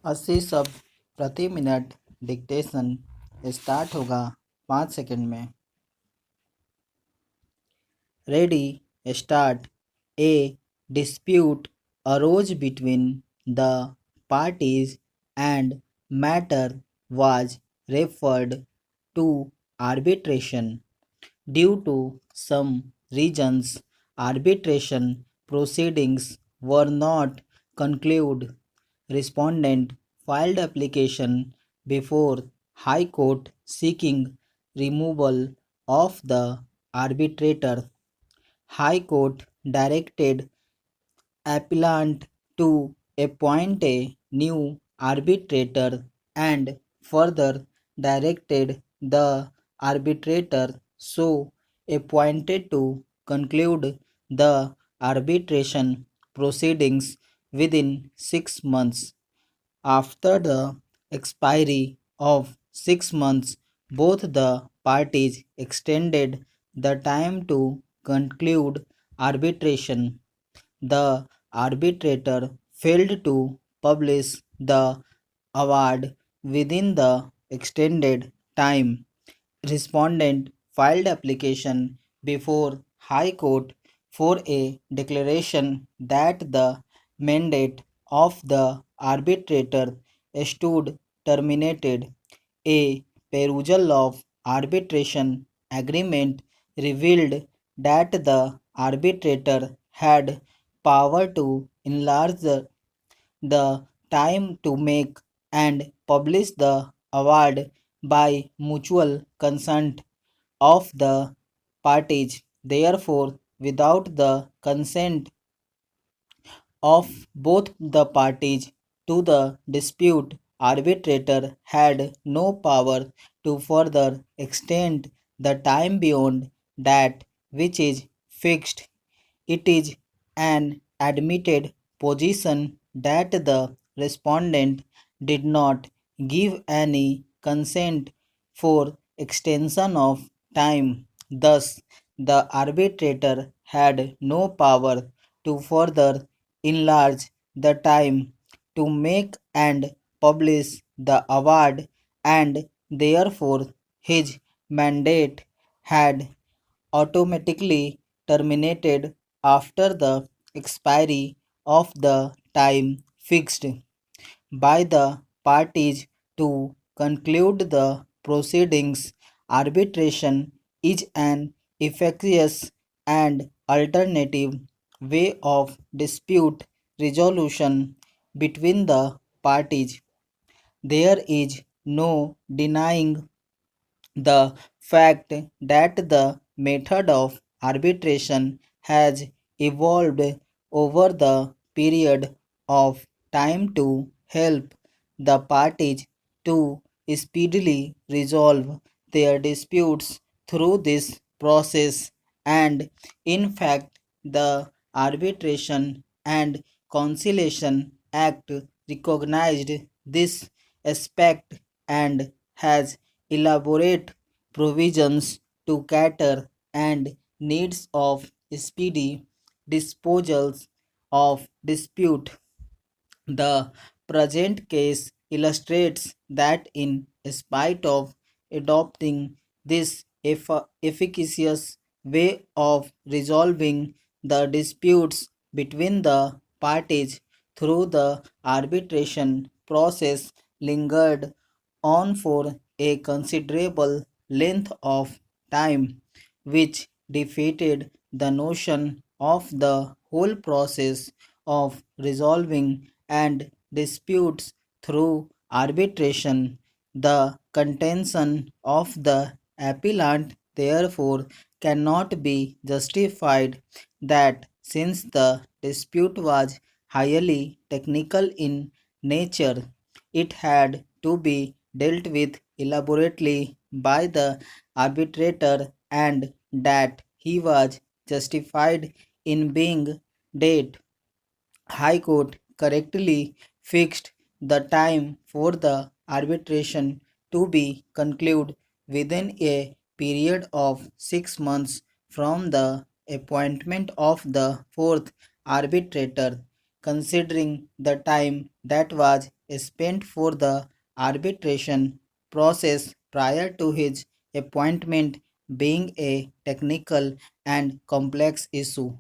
80 शब्द प्रति minute dictation start होगा 5 सेकंड में। Ready start. A dispute arose between the parties and matter was referred to arbitration. Due to some reasons, arbitration proceedings were not concluded. Respondent filed application before High Court seeking removal of the arbitrator. High Court directed appellant to appoint a new arbitrator and further directed the arbitrator so appointed to conclude the arbitration proceedings within 6 months. After the expiry of 6 months, both the parties extended the time to conclude arbitration. The arbitrator failed to publish the award within the extended time. Respondent filed application before High Court for a declaration that the mandate of the arbitrator stood terminated. A perusal of arbitration agreement revealed that the arbitrator had power to enlarge the time to make and publish the award by mutual consent of the parties. Therefore, without the consent of both the parties to the dispute, arbitrator had no power to further extend the time beyond that which is fixed. It is an admitted position that the respondent did not give any consent for extension of time. Thus, the arbitrator had no power to further enlarge the time to make and publish the award, and therefore his mandate had automatically terminated after the expiry of the time fixed by the parties to conclude the proceedings. Arbitration is an efficacious and alternative way of dispute resolution between the parties. There is no denying the fact that the method of arbitration has evolved over the period of time to help the parties to speedily resolve their disputes through this process, and in fact the Arbitration and Conciliation Act recognized this aspect and has elaborate provisions to cater and needs of speedy disposals of dispute. The present case illustrates that in spite of adopting this efficacious way of resolving the disputes between the parties through the arbitration process lingered on for a considerable length of time, which defeated the notion of the whole process of resolving and disputes through arbitration. The contention of the appellant therefore cannot be justified that since the dispute was highly technical in nature, it had to be dealt with elaborately by the arbitrator, and that he was justified in being dead. High Court correctly fixed the time for the arbitration to be concluded within a period of 6 months from the appointment of the fourth arbitrator, considering the time that was spent for the arbitration process prior to his appointment being a technical and complex issue